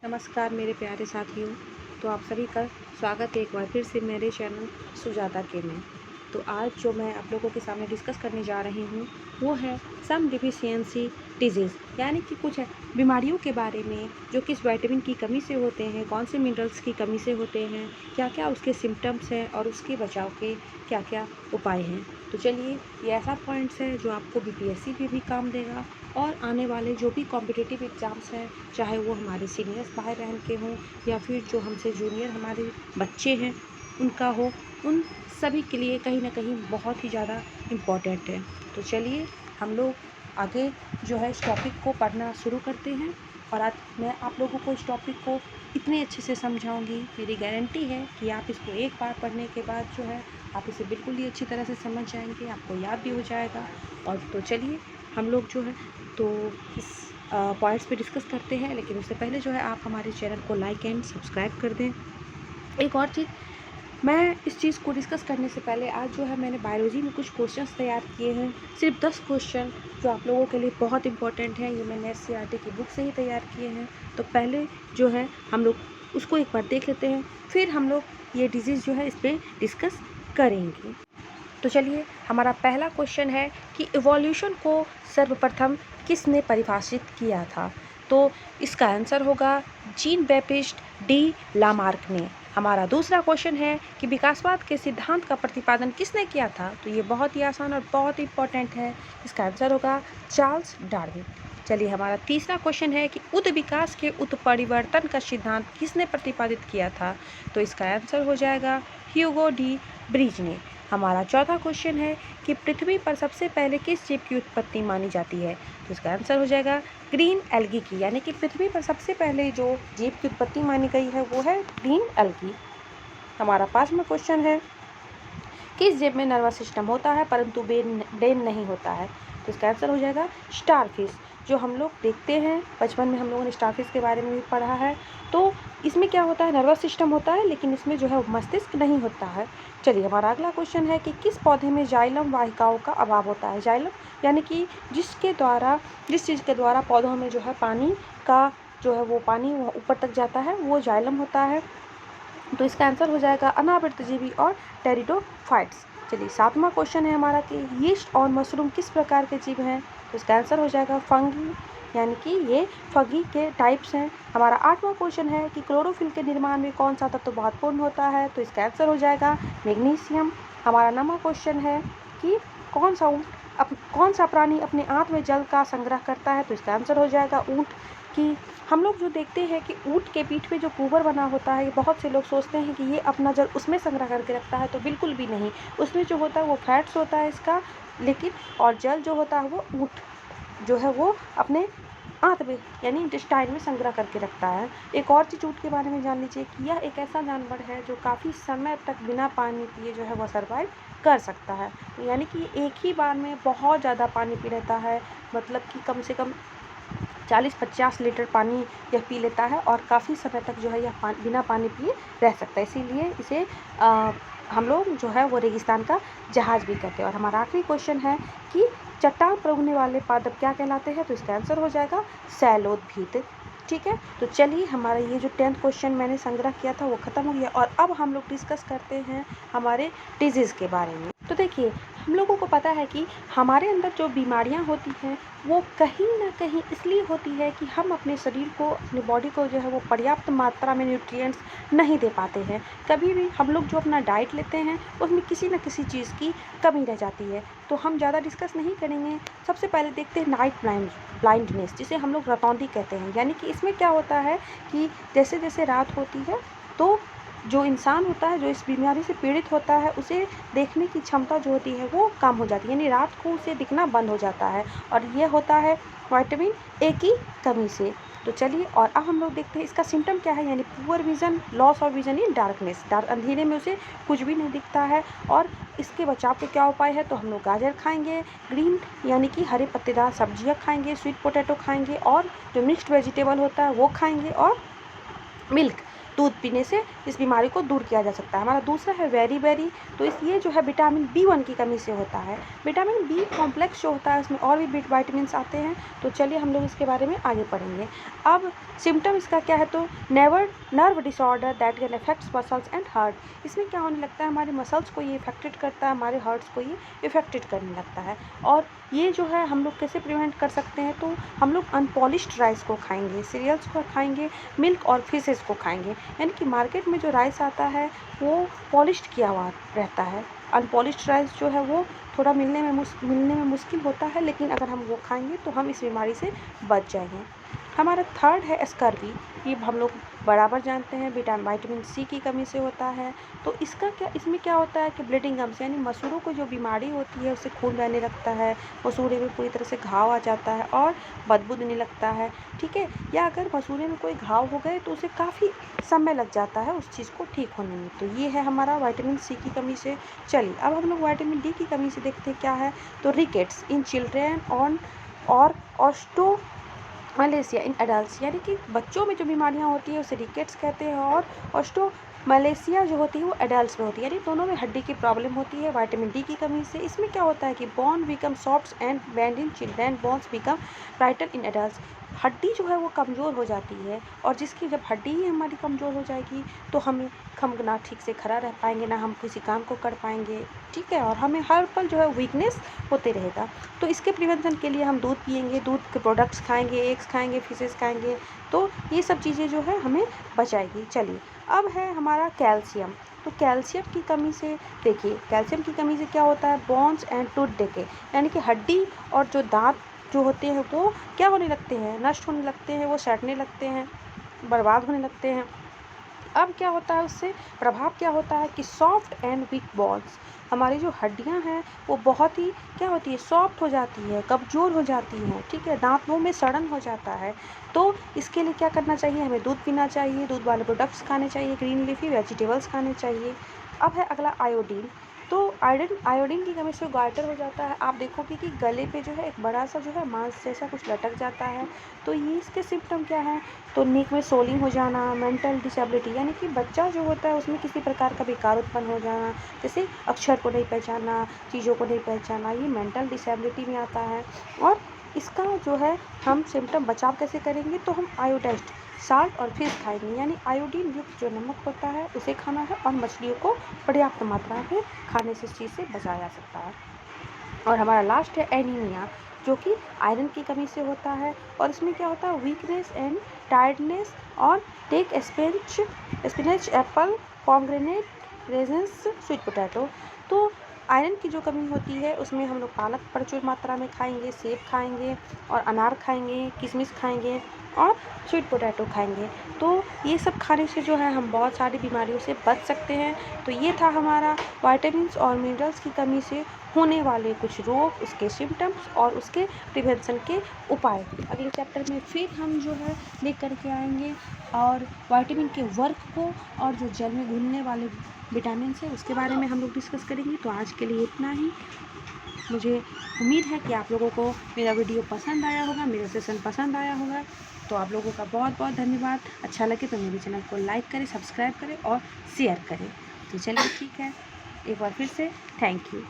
नमस्कार मेरे प्यारे साथियों। तो आप सभी का स्वागत है एक बार फिर से मेरे चैनल सुजाता के में। तो आज जो मैं आप लोगों के सामने डिस्कस करने जा रही हूँ वो है सम डिफिशियंसी डिजीज़, यानी कि कुछ बीमारियों के बारे में जो किस विटामिन की कमी से होते हैं, कौन से मिनरल्स की कमी से होते हैं, क्या क्या उसके सिम्टम्स हैं और उसके बचाव के क्या क्या उपाय हैं। तो चलिए, ये ऐसा पॉइंट्स है जो आपको बीपीएससी में भी काम देगा और आने वाले जो भी कॉम्पिटिटिव एग्ज़ाम्स हैं, चाहे वो हमारे सीनियर्स भाई बहन के हों या फिर जो हमसे जूनियर हमारे बच्चे हैं उनका हो, उन सभी के लिए कहीं ना कहीं बहुत ही ज़्यादा इम्पॉर्टेंट है। तो चलिए हम लोग आगे जो है इस टॉपिक को पढ़ना शुरू करते हैं और आज मैं आप लोगों को इस टॉपिक को इतने अच्छे से समझाऊंगी, मेरी गारंटी है कि आप इसको एक बार पढ़ने के बाद जो है आप इसे बिल्कुल ही अच्छी तरह से समझ जाएंगे, आपको याद भी हो जाएगा। और तो चलिए हम लोग जो है तो इस पॉइंट्स पे डिस्कस करते हैं, लेकिन उससे पहले जो है आप हमारे चैनल को लाइक एंड सब्सक्राइब कर दें। एक और चीज़, मैं इस चीज़ को डिस्कस करने से पहले आज जो है मैंने बायोलॉजी में कुछ क्वेश्चंस तैयार किए हैं, सिर्फ 10 क्वेश्चन जो आप लोगों के लिए बहुत इंपॉर्टेंट हैं। ये मैंने एससीईआरटी की बुक से ही तैयार किए हैं। तो पहले जो है हम लोग उसको एक बार देख लेते हैं, फिर हम लोग ये डिजीज़ जो है इस पर डिस्कस करेंगे। तो चलिए, हमारा पहला क्वेश्चन है कि इवोल्यूशन को सर्वप्रथम किसने परिभाषित किया था। तो इसका आंसर होगा जीन बैप्टिस्ट डी लामार्क ने। हमारा दूसरा क्वेश्चन है कि विकासवाद के सिद्धांत का प्रतिपादन किसने किया था। तो ये बहुत ही आसान और बहुत इंपॉर्टेंट है, इसका आंसर होगा चार्ल्स डार्विन। चलिए, हमारा तीसरा क्वेश्चन है कि उत विकास के उत्परिवर्तन का सिद्धांत किसने प्रतिपादित किया था। तो इसका आंसर हो जाएगा ह्यूगो डी ब्रिज ने। हमारा चौथा क्वेश्चन है कि पृथ्वी पर सबसे पहले किस जीव की उत्पत्ति मानी जाती है। तो इसका आंसर हो जाएगा ग्रीन एल्गी की, यानी कि पृथ्वी पर सबसे पहले जो जीव की उत्पत्ति मानी गई है वो है ग्रीन एल्गी। हमारा पांचवा क्वेश्चन है किस जीव में नर्वस सिस्टम होता है परंतु ब्रेन नहीं होता है। तो इसका आंसर हो जाएगा स्टारफिश। जो हम लोग देखते हैं बचपन में, हम लोगों ने स्टारफिश के बारे में भी पढ़ा है। तो इसमें क्या होता है, नर्वस सिस्टम होता है, लेकिन इसमें जो है मस्तिष्क नहीं होता है। चलिए, हमारा अगला क्वेश्चन है कि किस पौधे में जाइलम वाहिकाओं का अभाव होता है। जाइलम यानी कि जिस चीज़ के द्वारा पौधों में जो है पानी का जो है वो पानी ऊपर तक जाता है, वो जाइलम होता है। तो इसका आंसर हो जाएगा अनावृतजीवी और टेरिडोफाइट्स। चलिए, सातवां क्वेश्चन है हमारा कि यीस्ट और मशरूम किस प्रकार के जीव हैं। तो इसका आंसर हो जाएगा फंगी, यानी कि ये फंगी के टाइप्स हैं। हमारा आठवां क्वेश्चन है कि क्लोरोफिल के निर्माण में कौन सा तत्व महत्वपूर्ण होता है। तो इसका आंसर हो जाएगा मैग्नीशियम। हमारा नौवां क्वेश्चन है कि कौन सा प्राणी अपने आंत में जल का संग्रह करता है। तो इसका आंसर हो जाएगा ऊँट। कि हम लोग जो देखते हैं कि ऊँट के पीठ पे जो कुबर बना होता है, बहुत से लोग सोचते हैं कि ये अपना जल उसमें संग्रह करके रखता है, तो बिल्कुल भी नहीं। उसमें जो होता है वो फैट्स होता है इसका, लेकिन और जल जो होता है वो ऊँट जो है वो अपने आंत में यानी इंटेस्टाइन में संग्रह करके रखता है। एक और चीज़ ऊँट के बारे में जान लीजिए कि यह एक ऐसा जानवर है जो काफ़ी समय तक बिना पानी पिए जो है वह सर्वाइव कर सकता है। यानी कि एक ही बार में बहुत ज़्यादा पानी पी लेता है, मतलब कि कम से कम 40-50 लीटर पानी यह पी लेता है और काफ़ी समय तक जो है यह बिना पानी पिए रह सकता है। इसीलिए इसे हम लोग जो है वो रेगिस्तान का जहाज़ भी कहते हैं। और हमारा आखिरी क्वेश्चन है कि चट्टान पर उगने वाले पादप क्या कहलाते हैं। तो इसका आंसर हो जाएगा शैलोदभित। ठीक है, तो चलिए, हमारा ये जो 10th क्वेश्चन मैंने संग्रह किया था वो ख़त्म हो गया और अब हम लोग डिस्कस करते हैं हमारे डिजीज़ के बारे में। तो देखिए, हम लोगों को पता है कि हमारे अंदर जो बीमारियां होती हैं वो कहीं ना कहीं इसलिए होती है कि हम अपने शरीर को, अपनी बॉडी को जो है वो पर्याप्त मात्रा में न्यूट्रिएंट्स नहीं दे पाते हैं। कभी भी हम लोग जो अपना डाइट लेते हैं उसमें किसी न किसी चीज़ की कमी रह जाती है। तो हम ज़्यादा डिस्कस नहीं करेंगे। सबसे पहले देखते हैं नाइट ब्लाइंडनेस, जिसे हम लोग रतौंधी कहते हैं। यानी कि इसमें क्या होता है कि जैसे जैसे रात होती है तो जो इंसान होता है जो इस बीमारी से पीड़ित होता है उसे देखने की क्षमता जो होती है वो कम हो जाती है, यानी रात को उसे दिखना बंद हो जाता है और ये होता है विटामिन ए की कमी से। तो चलिए, और अब हम लोग देखते हैं इसका सिम्टम क्या है, यानी poor vision, loss of vision in darkness. अंधेरे में उसे कुछ भी नहीं दिखता है। और इसके बचाव के क्या उपाय है, तो हम लोग गाजर खाएंगे, ग्रीन यानी कि हरे पत्तेदार सब्जियां खाएंगे, स्वीट पोटैटो खाएंगे और जो मिक्स्ड वेजिटेबल होता है वो खाएंगे और मिल्क दूध पीने से इस बीमारी को दूर किया जा सकता है। हमारा दूसरा है बेरी, तो ये जो है विटामिन B1 की कमी से होता है। विटामिन B कॉम्प्लेक्स जो होता है उसमें और भी विटामिन आते हैं, तो चलिए हम लोग इसके बारे में आगे पढ़ेंगे। अब सिम्टम इसका क्या है, तो nerve disorder that can affects muscles and heart. इसमें क्या होने लगता है, हमारे मसल्स को ये इफेक्टेड करता है, हमारे हार्ट्स को ये इफेक्टेड करने लगता है। और ये जो है हम लोग कैसे प्रिवेंट कर सकते हैं, तो हम लोग अनपॉलिश्ड राइस को खाएंगे, सीरियल्स को खाएंगे, मिल्क और फिशेस को खाएंगे। यानी कि मार्केट में जो राइस आता है वो पॉलिश्ड किया हुआ रहता है। अनपॉलिश्ड राइस जो है वो थोड़ा मिलने में मुश्किल होता है, लेकिन अगर हम वो खाएंगे तो हम इस बीमारी से बच जाएंगे। हमारा थर्ड है स्कर्वी। ये हम लोग बराबर जानते हैं विटामिन C की कमी से होता है। तो इसमें क्या होता है कि ब्लीडिंग गम्स यानी मसूड़ों को जो बीमारी होती है उससे खून बहने लगता है, मसूड़े में पूरी तरह से घाव आ जाता है और बदबू देने लगता है, ठीक है। या अगर मसूड़े में कोई घाव हो गए तो उसे काफ़ी समय लग जाता है उस चीज़ को ठीक होने में। तो ये है हमारा विटामिन C की कमी से। चलिए अब हम लोग विटामिन D की कमी से देखते हैं क्या है, तो रिकेट्स इन चिल्ड्रेन और ऑस्टो मलेशिया इन एडल्ट्स, यानी कि बच्चों में जो बीमारियां होती है उसे रिकेट्स कहते हैं, और ऑस्टो मलेशिया जो होती है वो एडल्ट्स में होती है, यानी दोनों में हड्डी की प्रॉब्लम होती है विटामिन D की कमी से। इसमें क्या होता है कि bone become soft and bend in children, bones become brittle in adults. हड्डी जो है वो कमज़ोर हो जाती है, और जिसकी जब हड्डी ही हमारी कमज़ोर हो जाएगी तो हम ना ठीक से खड़ा रह पाएंगे, ना हम किसी काम को कर पाएंगे, ठीक है। और हमें हर पल जो है वीकनेस होते रहेगा। तो इसके प्रिवेंशन के लिए हम दूध पिएंगे, दूध के प्रोडक्ट्स खाएंगे, एग्स खाएंगे, फिशेस खाएंगे, तो ये सब चीज़ें जो है हमें बचाएगी। चलिए अब है हमारा कैल्शियम। तो कैल्शियम की कमी से देखिए, कैल्शियम की कमी से क्या होता है, बोन्स एंड टूथ डिके, यानी कि हड्डी और जो दांत जो होते हैं वो क्या होने लगते हैं, नष्ट होने लगते हैं, वो सड़ने लगते हैं, बर्बाद होने लगते हैं। अब क्या होता है, उससे प्रभाव क्या होता है कि सॉफ्ट एंड वीक बोन्स, हमारी जो हड्डियां हैं वो बहुत ही क्या होती है, सॉफ्ट हो जाती है, कमज़ोर हो जाती हैं, ठीक है, दांतों में सड़न हो जाता है। तो इसके लिए क्या करना चाहिए, हमें दूध पीना चाहिए, दूध वाले प्रोडक्ट्स खाने चाहिए, ग्रीन लीफी वेजिटेबल्स खाने चाहिए। अब है अगला आयोडीन। तो आयोडीन की कमी से गाइटर हो जाता है। आप देखोगे कि गले पे जो है एक बड़ा सा जो है मांस जैसा कुछ लटक जाता है। तो ये इसके सिम्टम क्या हैं, तो नीक में सोलिंग हो जाना, मेंटल डिसेबिलिटी, यानी कि बच्चा जो होता है उसमें किसी प्रकार का विकार उत्पन्न हो जाना, जैसे अक्षर को नहीं पहचाना, चीज़ों को नहीं पहचाना, ये मेंटल डिसेबिलिटी में आता है। और इसका जो है हम सिम्टम बचाव कैसे करेंगे, तो हम आयोडाइज्ड साल्ट और फिश खाएंगे, यानी आयोडीन युक्त जो नमक होता है उसे खाना है, और मछलियों को पर्याप्त मात्रा में खाने से इस चीज़ से बचाया जा सकता है। और हमारा लास्ट है एनीमिया, जो कि आयरन की कमी से होता है। और इसमें क्या होता है, वीकनेस एंड टायर्डनेस, और take spinach, apple, pomegranate, raisins, sweet potato. तो आयरन की जो कमी होती है उसमें हम लोग पालक प्रचुर मात्रा में खाएंगे, सेब खाएंगे, और अनार खाएंगे, किशमिश खाएंगे, और स्वीट पोटैटो खाएंगे। तो ये सब खाने से जो है हम बहुत सारी बीमारियों से बच सकते हैं। तो ये था हमारा विटामिन्स और मिनरल्स की कमी से होने वाले कुछ रोग, उसके सिम्टम्स और उसके प्रिवेंशन के उपाय। अगले चैप्टर में फिर हम जो है लेकर के आएंगे, और विटामिन के वर्क को और जो जल में घुलने वाले विटामिन है उसके बारे में हम लोग डिस्कस करेंगे। तो आज के लिए इतना ही। मुझे उम्मीद है कि आप लोगों को मेरा वीडियो पसंद आया होगा, मेरा सेशन पसंद आया होगा। तो आप लोगों का बहुत बहुत धन्यवाद। अच्छा लगे तो मेरे चैनल को लाइक करें, सब्सक्राइब करें और शेयर करें। तो चलिए ठीक है, एक बार फिर से थैंक यू।